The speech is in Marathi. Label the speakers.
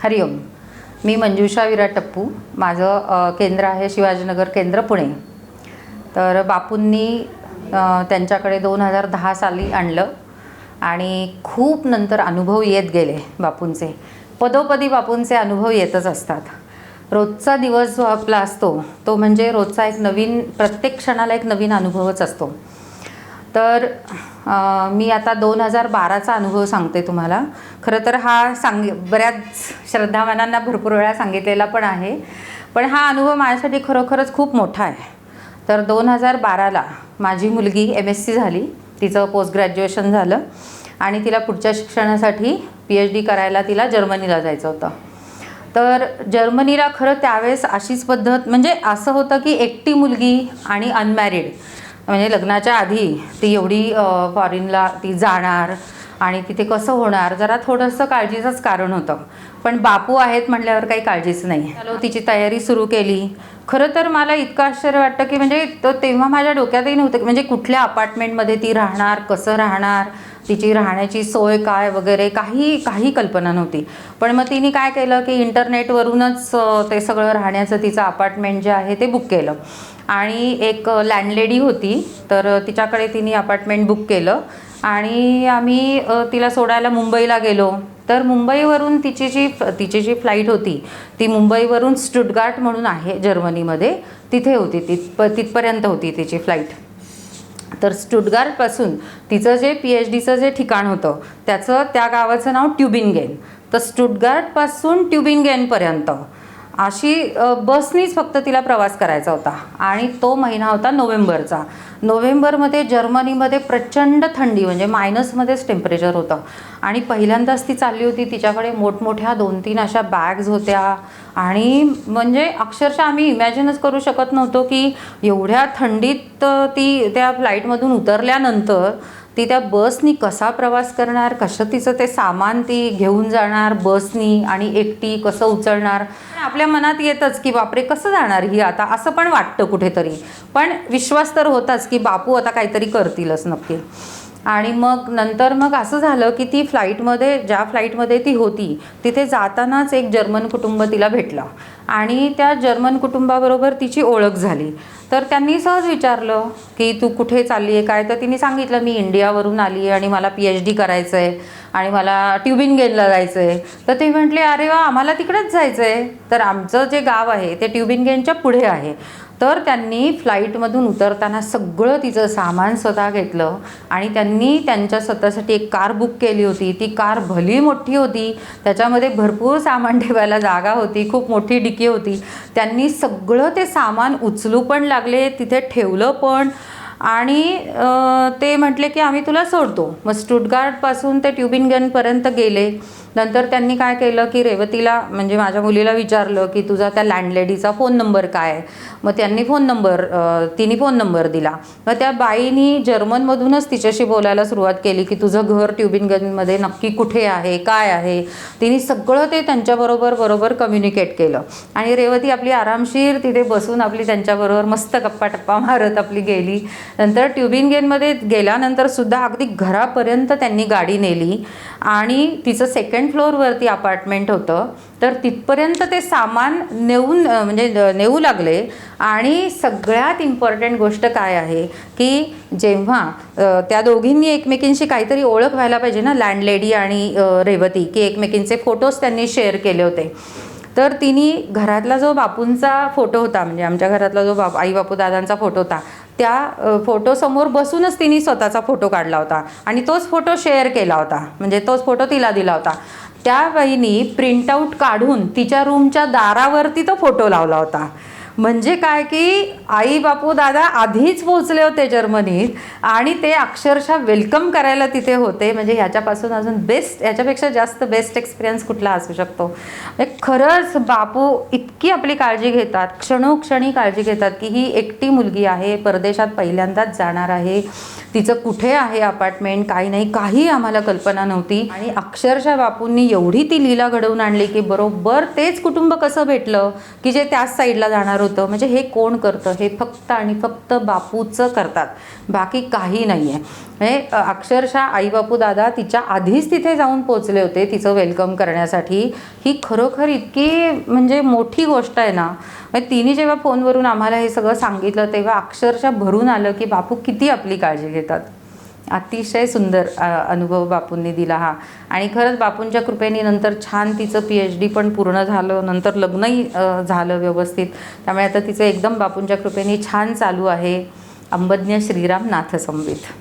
Speaker 1: हरिओम. मी मंजुषा विराट टप्पू. माझं केंद्र आहे शिवाजीनगर केंद्र, पुणे. तर बापूंनी त्यांच्याकडे 2010 साली आणलं आणि खूप नंतर अनुभव येत गेले बापूंचे. पदोपदी बापूंचे अनुभव येतच असतात. रोजचा दिवस जो आपला असतो तो म्हणजे रोजचा एक नवीन, प्रत्येक क्षणाला एक नवीन अनुभवच असतो. तर मी आता 2012चा अनुभव सांगते तुम्हाला. खरं तर हा बऱ्याच श्रद्धावानांना भरपूर वेळा सांगितलेला पण आहे, पण हा अनुभव माझ्यासाठी खरोखरच खूप मोठा आहे. तर 2012ला माझी मुलगी MSc झाली, तिचं पोस्ट ग्रॅज्युएशन झालं आणि तिला पुढच्या शिक्षणासाठी PhD करायला तिला जर्मनीला जायचं होतं. तर जर्मनीला खरं त्यावेळेस अशीच पद्धत, म्हणजे असं होतं की एकटी मुलगी आणि अनमॅरिड, म्हणजे लग्नाच्या आधी ती एवढी फॉरेनला ती जाणार आणि तिथे कसं होणार, जरा थोडंसं काळजीचंच कारण होतं. पण बापू आहेत म्हटल्यावर काही काळजीच नाही. चलो तिची तयारी सुरू केली. खरं तर मला इतकं आश्चर्य वाटतं की म्हणजे तेव्हा माझ्या डोक्यातही नव्हतं की म्हणजे कुठल्या अपार्टमेंटमध्ये ती राहणार, कसं राहणार, तिची राहण्याची सोय काय वगैरे काही कल्पना नव्हती. पण मग तिने काय केलं की इंटरनेटवरूनच ते सगळं राहण्याचं तिचं अपार्टमेंट जे आहे ते बुक केलं आणि एक लँडलेडी होती, तर तिच्याकडे तिने अपार्टमेंट बुक केलं आणि आम्ही तिला सोडायला मुंबईला गेलो. तर मुंबईवरून तिची जी फ्लाईट होती ती मुंबईवरून स्टुटगार्ट म्हणून आहे जर्मनीमध्ये, तिथे होती, तिथपर्यंत होती तिची फ्लाईट. तर स्टुटगार्टपासून तिचं जे PhDचं जे ठिकाण होतं त्या गावाचं नाव ट्युबिंगेन. तर स्टुटगार्टपासून ट्युबिंगेनपर्यंत अशी बसनीच फक्त तिला प्रवास करायचा होता आणि तो महिना होता नोव्हेंबरचा. नोव्हेंबरमध्ये जर्मनीमध्ये प्रचंड थंडी, म्हणजे मायनसमध्येच टेम्परेचर होतं आणि पहिल्यांदाच ती चालली होती. तिच्याकडे मोठमोठ्या 2-3 अशा बॅग्स होत्या आणि म्हणजे अक्षरशः आम्ही इमॅजिनच करू शकत नव्हतो की एवढ्या थंडीत ती त्या फ्लाईटमधून उतरल्यानंतर ती त्या बसनी कसा प्रवास करणार, कसं तिचं ते सामान ती घेऊन जाणार बसनी आणि एकटी कसं उचलणार. आपल्या मनात येतच की बापरे कसं जाणार ही आता, असं पण वाटतं कुठेतरी. पण विश्वास तर होताच की बापू आता काहीतरी करतीलच नक्की. आणि मग असं झालं की ती ज्या फ्लाईटमध्ये ती होती तिथे जातानाच एक जर्मन कुटुंब तिला भेटलं आणि त्या जर्मन कुटुंबाबरोबर तिची ओळख झाली. तर त्यांनी सहज विचारलं की तू कुठे चालली आहे काय, तर तिने सांगितलं मी इंडियावरून आली आहे आणि मला PhD करायचं आहे आणि मला ट्युबिंगेनला जायचं आहे. तर ते म्हटले अरे वा, आम्हाला तिकडेच जायचं आहे. तर आमचं जे गाव आहे ते ट्युबिंगेनच्या पुढे आहे. तर त्यांनी फ्लाईटमधून उतरताना सगळं तिचं सामान स्वतः घेतलं आणि त्यांनी त्यांच्या स्वतःसाठी एक कार बुक केली होती. ती कार भली मोठी होती, त्याच्यामध्ये भरपूर सामान ठेवायला जागा होती, खूप मोठी डिकी होती. त्यांनी सगळं ते सामान उचलू पण लागले, तिथे ठेवलं पण आणि ते म्हटले की आम्ही तुला सोडतो. मग स्टुटगार्टपासून ते ट्युबिंगेनपर्यंत गेले. नंतर त्यांनी काय केलं की रेवतीला, म्हणजे माझ्या मुलीला विचारलं की तुझा त्या लँडलेडीचा फोन नंबर काय. मग तिने फोन नंबर दिला. मग त्या बाईनी जर्मनमधूनच तिच्याशी बोलायला सुरुवात केली की तुझं घर ट्युबिंगेनमध्ये नक्की कुठे आहे, काय आहे. तिने सगळं ते त्यांच्याबरोबर कम्युनिकेट केलं आणि रेवती आपली आरामशीर तिथे बसून आपली त्यांच्याबरोबर मस्त गप्पा मारत आपली गेली. नंतर ट्युबिंगेनमध्ये गेल्यानंतर सुद्धा अगदी घरापर्यंत त्यांनी गाडी नेली आणि तिचं 2nd फ्लोअरवरती अपार्टमेंट होतं. तर तिथपर्यंत ते सामान नेऊ लागले. आणि सगळ्यात इम्पॉर्टंट गोष्ट काय आहे की जेव्हा त्या दोघींनी एकमेकींशी काहीतरी ओळख व्हायला पाहिजे ना, लँडलेडी आणि रेवती, की एकमेकींचे फोटोज त्यांनी शेअर केले होते. तर तिने घरातला जो बापूंचा फोटो होता, म्हणजे आमच्या घरातला जो आई बापू दादांचा फोटो होता, त्या फोटोसमोर बसूनच तिने स्वतःचा फोटो काढला होता आणि तोच फोटो शेअर केला होता, म्हणजे तोच फोटो तिला दिला होता. त्या बाईनी प्रिंटआउट काढून तिच्या रूमच्या दारावरती तो फोटो लावला होता. म्हणजे काय की आई बापू दादा आधीच पोहोचले होते जर्मनीत आणि ते अक्षरशः वेलकम करायला तिथे होते. म्हणजे ह्याच्यापासून अजून ह्याच्यापेक्षा जास्त बेस्ट एक्सपिरियन्स कुठला असू शकतो. खरंच बापू इतकी आपली काळजी घेतात, क्षणोक्षणी काळजी घेतात की ही एकटी मुलगी आहे, परदेशात पहिल्यांदाच जाणार आहे, तिचं कुठे आहे अपार्टमेंट, काही नाही, काही आम्हाला कल्पना नव्हती. आणि अक्षरशः बापूंनी एवढी ती लीला घडवून आणली की बरोबर तेच कुटुंब कसं भेटलं की जे त्याच साईडला जाणार होतं. म्हणजे हे कोण करतं, हे फक्त आणि फक्त बापूचं करतात, बाकी काही नाही आहे. म्हणजे अक्षरशः आई बापू दादा तिच्या आधीच तिथे जाऊन पोचले होते तिचं वेलकम करण्यासाठी. ही खरोखर इतकी म्हणजे मोठी गोष्ट आहे ना. म्हणजे तिने जेव्हा फोनवरून आम्हाला हे सगळं सांगितलं तेव्हा अक्षरशः भरून आलं की बापू किती आपली काळजी घेतात. अतिशय सुंदर अनुभव बापूंनी दिला हा. आणि खरंच बापूंच्या कृपेने नंतर छान तिचं PhD पण पूर्ण झालं, नंतर लग्नही झालं व्यवस्थित. त्यामुळे आता तिचं एकदम बापूंच्या कृपेने छान चालू आहे. अंबज्ञ श्रीराम नाथ संवित.